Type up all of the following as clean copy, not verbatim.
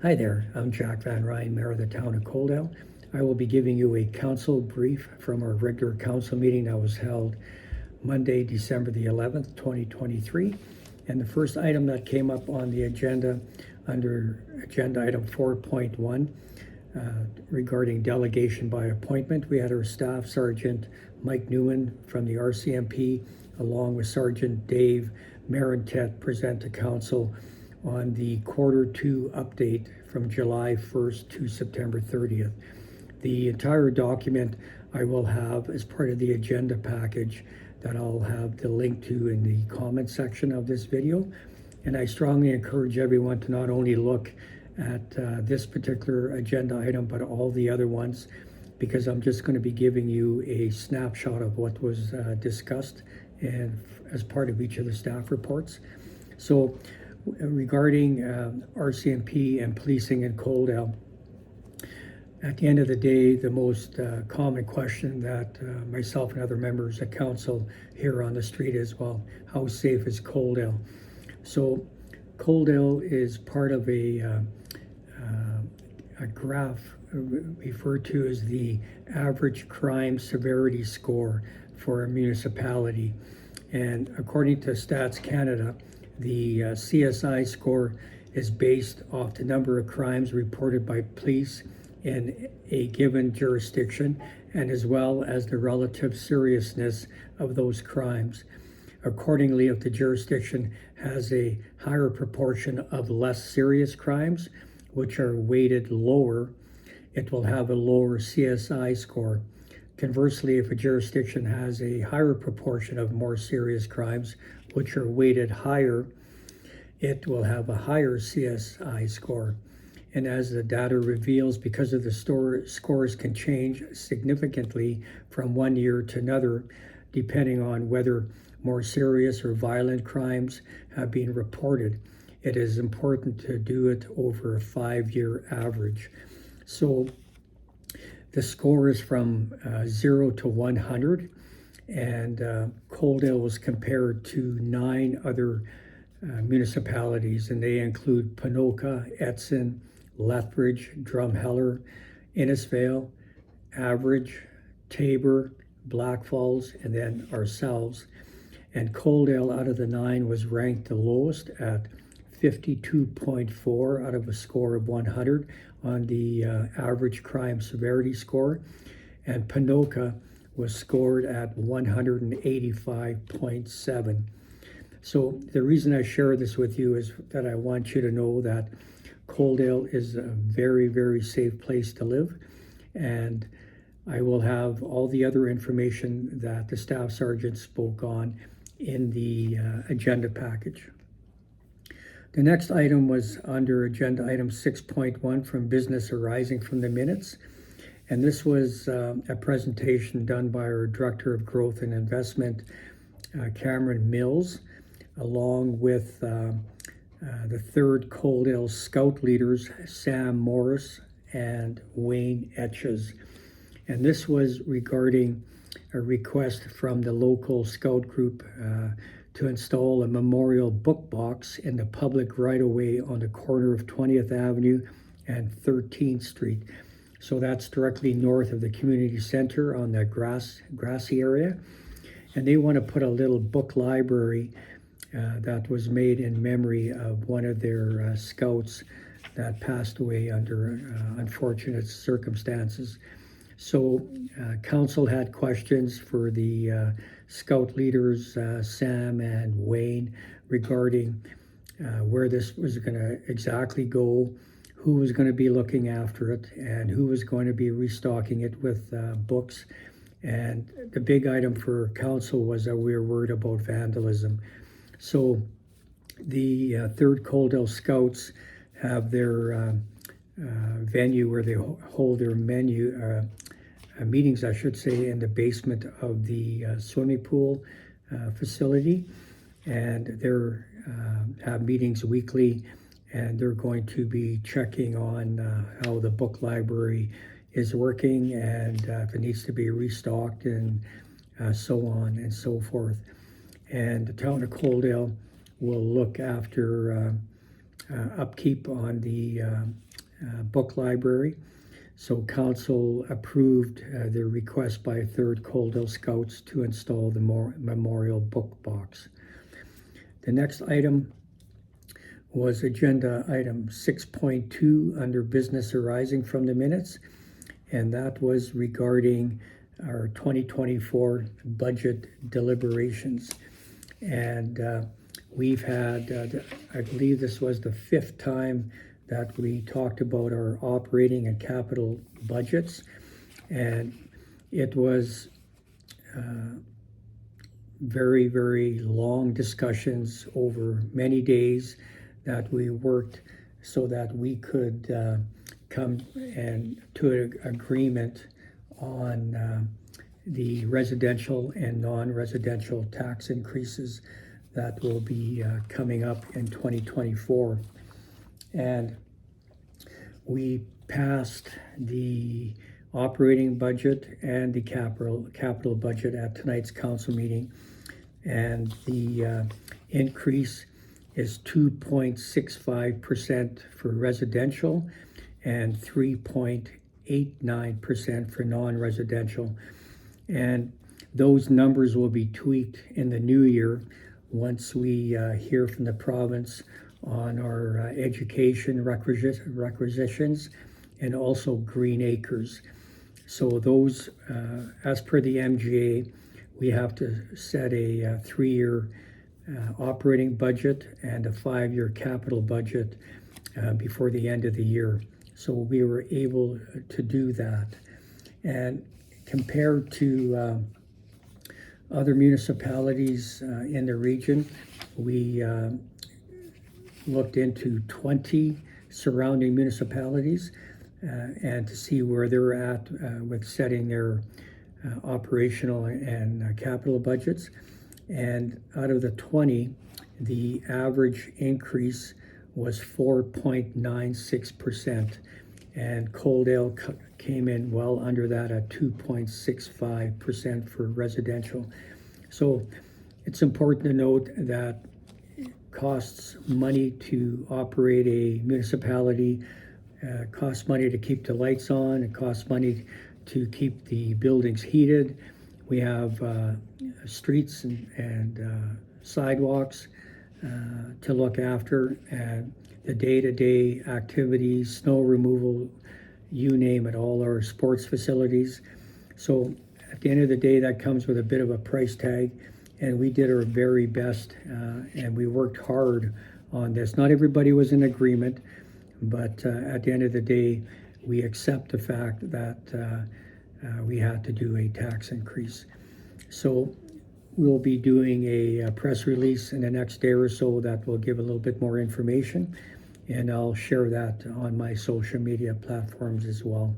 Hi there, I'm Jack Van Ryn, Mayor of the Town of Coaldale. I will be giving you a council brief from our regular council meeting that was held Monday, December the 11th, 2023. And the first item that came up on the agenda under agenda item 4.1 regarding delegation by appointment, we had our Staff Sergeant Mike Newman from the RCMP along with Sergeant Dave Marentet present to council on the Q2 update from July 1st to September 30th. The entire document I will have as part of the agenda package that I'll have the link to in the comment section of this video. And I strongly encourage everyone to not only look at this particular agenda item, but all the other ones, because I'm just going to be giving you a snapshot of what was discussed and as part of each of the staff reports. So regarding RCMP and policing in Coaldale, at the end of the day, the most common question that myself and other members of council hear on the street is, well, how safe is Coaldale? So Coaldale is part of a graph referred to as the average crime severity score for a municipality. And according to Stats Canada, the CSI score is based off the number of crimes reported by police in a given jurisdiction, and as well as the relative seriousness of those crimes. Accordingly, if the jurisdiction has a higher proportion of less serious crimes, which are weighted lower, it will have a lower CSI score. Conversely, if a jurisdiction has a higher proportion of more serious crimes, which are weighted higher, it will have a higher CSI score. And as the data reveals, because of the scores can change significantly from one year to another, depending on whether more serious or violent crimes have been reported. It is important to do it over a 5-year average. So the score is from 0 to 100, and Coaldale was compared to 9 other municipalities, and they include Ponoka, Edson, Lethbridge, Drumheller, Innisfail, Average, Tabor, Black Falls, and then ourselves. And Coaldale, out of the 9, was ranked the lowest at 52.4 out of a score of 100 on the average crime severity score. And Ponoka was scored at 185.7. So the reason I share this with you is that I want you to know that Coaldale is a very, very safe place to live. And I will have all the other information that the staff sergeant spoke on in the agenda package. The next item was under agenda item 6.1 from business arising from the minutes. And this was a presentation done by our Director of Growth and Investment, Cameron Mills, along with the 3rd Coaldale Scout leaders, Sam Morris and Wayne Etches. And this was regarding a request from the local Scout group to install a memorial book box in the public right-of-way on the corner of 20th Avenue and 13th Street. So that's directly north of the community center on that grassy area. And they want to put a little book library that was made in memory of one of their scouts that passed away under unfortunate circumstances. So council had questions for the scout leaders, Sam and Wayne, regarding where this was going to exactly go, who was going to be looking after it, and who was going to be restocking it with books. And the big item for council was that we were worried about vandalism. So the 3rd Coaldale Scouts have their venue where they hold their meetings, I should say, in the basement of the swimming pool facility. And they're have meetings weekly, and they're going to be checking on how the book library is working and if it needs to be restocked and so on and so forth. And the town of Coaldale will look after upkeep on the book library. So council approved the request by 3rd Coaldale Scouts to install the memorial book box. The next item was agenda item 6.2 under business arising from the minutes, and that was regarding our 2024 budget deliberations. And we've had, I believe this was the 5th time that we talked about our operating and capital budgets, and it was very, very long discussions over many days that we worked so that we could come and to an agreement on the residential and non-residential tax increases that will be coming up in 2024. And we passed the operating budget and the capital budget at tonight's council meeting, and the increase is 2.65% for residential and 3.89% for non-residential. And those numbers will be tweaked in the new year once we hear from the province on our education requisitions and also green acres. So those, as per the MGA, we have to set a 3-year operating budget and a 5-year capital budget before the end of the year. So we were able to do that. And compared to other municipalities in the region, we looked into 20 surrounding municipalities and to see where they're at with setting their operational and capital budgets. And out of the 20, the average increase was 4.96%, and Coaldale came in well under that at 2.65% for residential. So it's important to note that it costs money to operate a municipality, costs money to keep the lights on, it costs money to keep the buildings heated. We have streets and sidewalks to look after, and the day-to-day activities, snow removal, you name it, all our sports facilities. So at the end of the day, that comes with a bit of a price tag, and we did our very best, and we worked hard on this. Not everybody was in agreement, but at the end of the day, we accept the fact that we had to do a tax increase. So we'll be doing a press release in the next day or so that will give a little bit more information, and I'll share that on my social media platforms as well.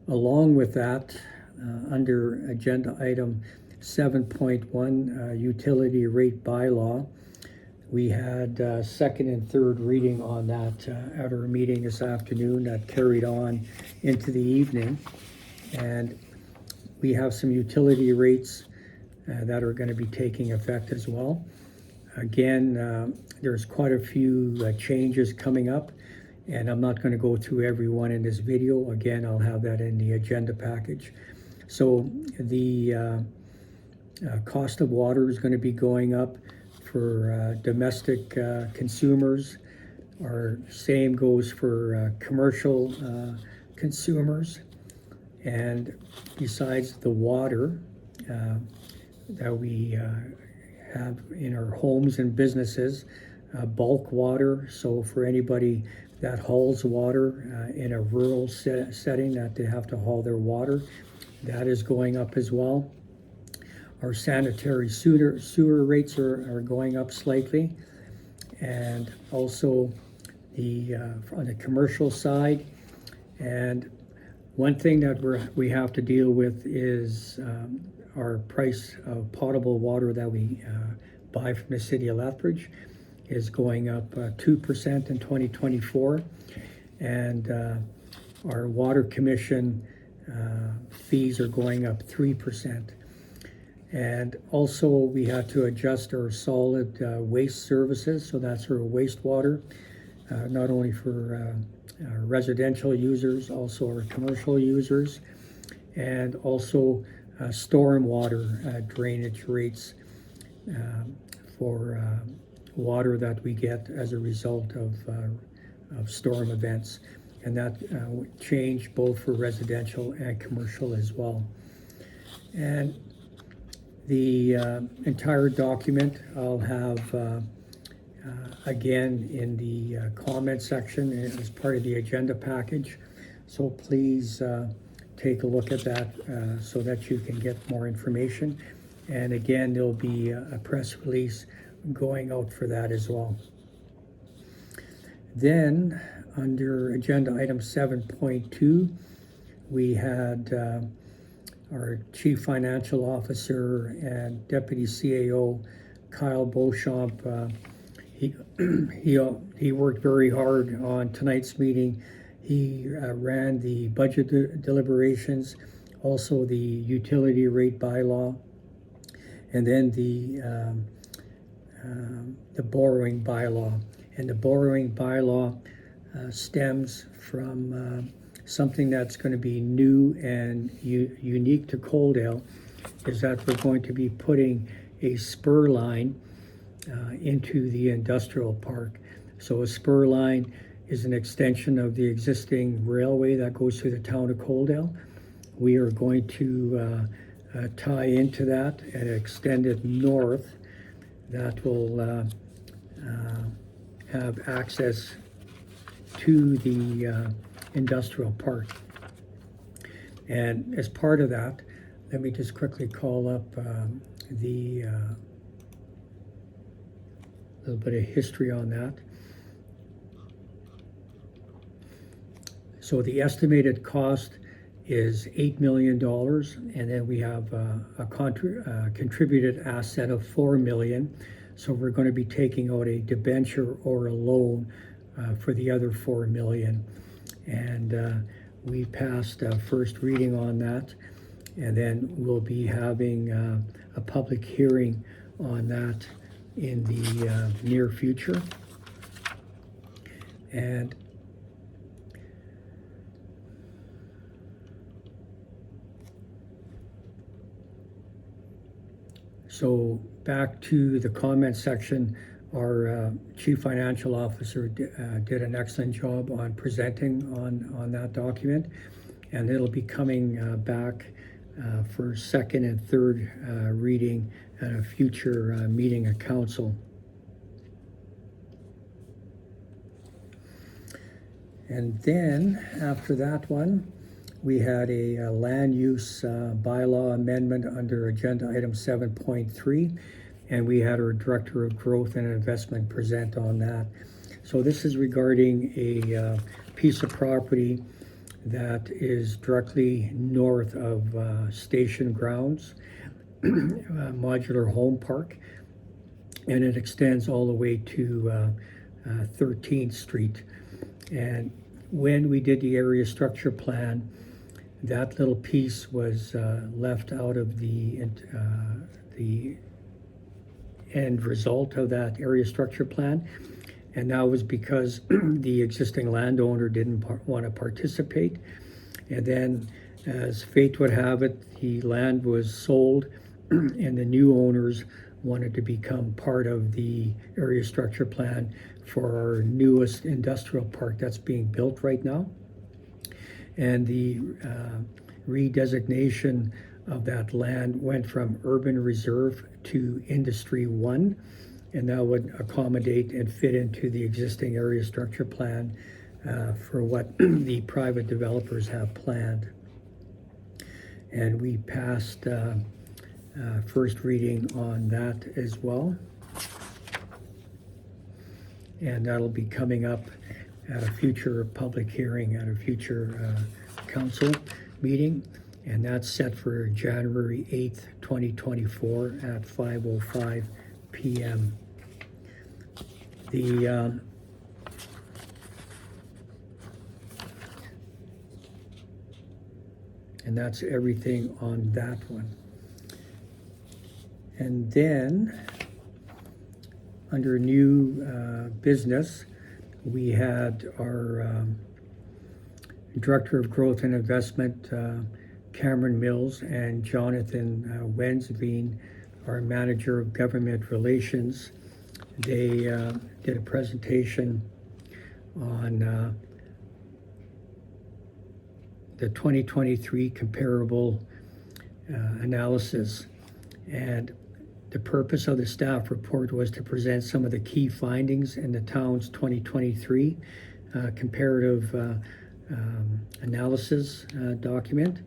Along with that, under agenda item 7.1, utility rate bylaw, we had second and third reading on that at our meeting this afternoon that carried on into the evening. And we have some utility rates that are going to be taking effect as well. Again, there's quite a few changes coming up, and I'm not going to go through every one in this video. Again, I'll have that in the agenda package. So the cost of water is going to be going up for domestic consumers. Our same goes for commercial consumers. And besides the water that we have in our homes and businesses, bulk water, so for anybody that hauls water in a rural setting that they have to haul their water, that is going up as well. Our sanitary sewer rates are going up slightly, and also on the commercial side. And one thing that we have to deal with is our price of potable water that we buy from the city of Lethbridge is going up 2% in 2024, and our water commission fees are going up 3%. And also we had to adjust our solid waste services, so that's our wastewater. not only for our residential users, also our commercial users, and also stormwater drainage rates for water that we get as a result of storm events. And that would change both for residential and commercial as well. And the entire document I'll have again in the comment section as part of the agenda package. So please take a look at that so that you can get more information. And again, there'll be a press release going out for that as well. Then under agenda item 7.2, we had our Chief Financial Officer and Deputy CAO, Kyle Beauchamp. He worked very hard on tonight's meeting. He ran the budget deliberations, also the utility rate bylaw, and then the borrowing bylaw. And the borrowing bylaw stems from something that's going to be new and unique to Coaldale, is that we're going to be putting a spur line into the industrial park. So a spur line is an extension of the existing railway that goes through the town of Coaldale. We are going to tie into that and extend it north. That will have access to the industrial park. And as part of that, let me just quickly call up the little bit of history on that. So the estimated cost is $8 million, and then we have a contributed asset of $4 million. So we're going to be taking out a debenture or a loan for the other $4 million. And we passed first reading on that, and then we'll be having a public hearing on that in the near future. And so back to the comment section, our Chief Financial Officer did an excellent job on presenting on that document, and it'll be coming back for second and third reading at a future meeting of council. And then after that one, we had a land use bylaw amendment under agenda item 7.3, and we had our Director of Growth and Investment present on that. So this is regarding a piece of property that is directly north of station grounds, modular home park, and it extends all the way to 13th Street. And when we did the area structure plan, that little piece was left out of the end result of that area structure plan, and that was because the existing landowner didn't want to participate. And then, as fate would have it, the land was sold and the new owners wanted to become part of the area structure plan for our newest industrial park that's being built right now. And the redesignation of that land went from urban reserve to industry 1, and that would accommodate and fit into the existing area structure plan for what the private developers have planned. And we passed first reading on that as well. And that'll be coming up at a future public hearing, at a future council meeting. And that's set for January 8th, 2024 at 5:05 p.m. And that's everything on that one. And then under new business, we had our Director of Growth and Investment, Cameron Mills, and Jonathan Wensveen, our Manager of Government Relations. They did a presentation on the 2023 comparable analysis. And the purpose of the staff report was to present some of the key findings in the town's 2023 comparative analysis document.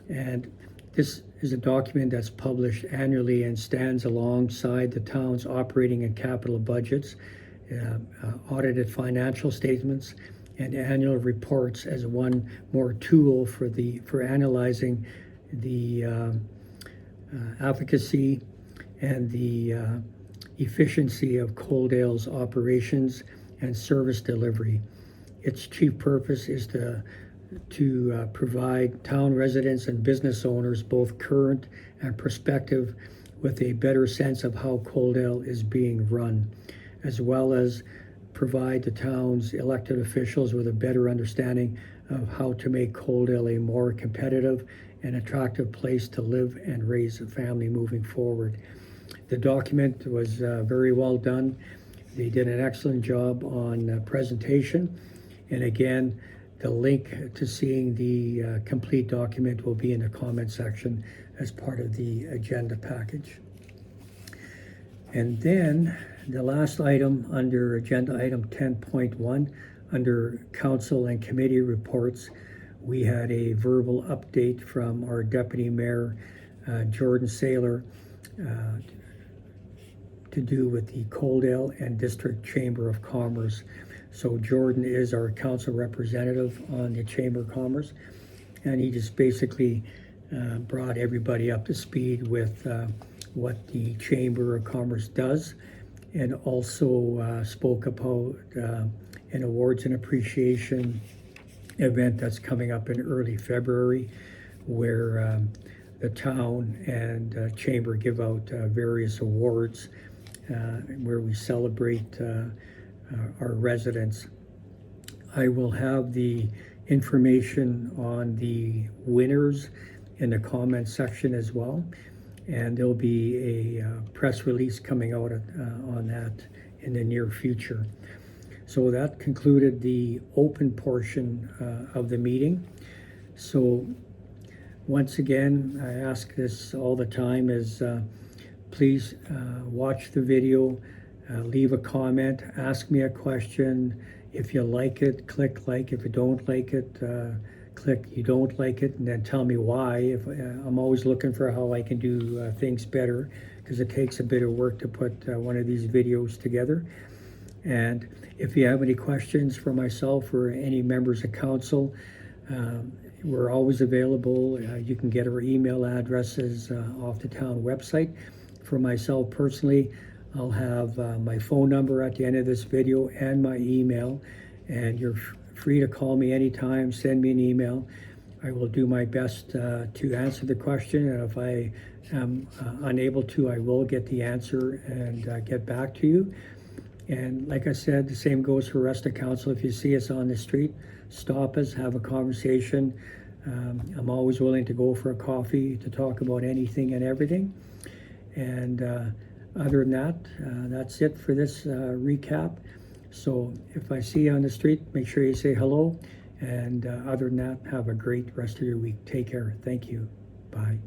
And this is a document that's published annually and stands alongside the town's operating and capital budgets, audited financial statements, and annual reports as one more tool for analyzing the efficacy and the efficiency of Coaldale's operations and service delivery. Its chief purpose is to provide town residents and business owners, both current and prospective, with a better sense of how Coaldale is being run, as well as provide the town's elected officials with a better understanding of how to make Coaldale a more competitive and attractive place to live and raise a family moving forward. The document was very well done. They did an excellent job on presentation. And again, the link to seeing the complete document will be in the comment section as part of the agenda package. And then the last item under agenda item 10.1, under council and committee reports, we had a verbal update from our Deputy Mayor, Jordan Saylor, to do with the Coaldale and District Chamber of Commerce. So Jordan is our council representative on the Chamber of Commerce, and he just basically brought everybody up to speed with what the Chamber of Commerce does, and also spoke about an awards and appreciation event that's coming up in early February, where the town and Chamber give out various awards where we celebrate our residents. I will have the information on the winners in the comment section as well, and there'll be a press release coming out on that in the near future. So that concluded the open portion of the meeting. So once again, I ask this all the time, is please watch the video, leave a comment, ask me a question. If you like it, click like. If you don't like it, click you don't like it, and then tell me why. If I'm always looking for how I can do things better, because it takes a bit of work to put one of these videos together. And if you have any questions for myself or any members of council, we're always available. You can get our email addresses off the town website. For myself personally, I'll have my phone number at the end of this video and my email, and you're free to call me anytime, send me an email. I will do my best to answer the question, and if I am unable to, I will get the answer and get back to you. And like I said, the same goes for the rest of council. If you see us on the street, stop us, have a conversation. I'm always willing to go for a coffee to talk about anything and everything. And other than that, that's it for this recap. So if I see you on the street, make sure you say hello. And other than that, have a great rest of your week. Take care. Thank you. Bye.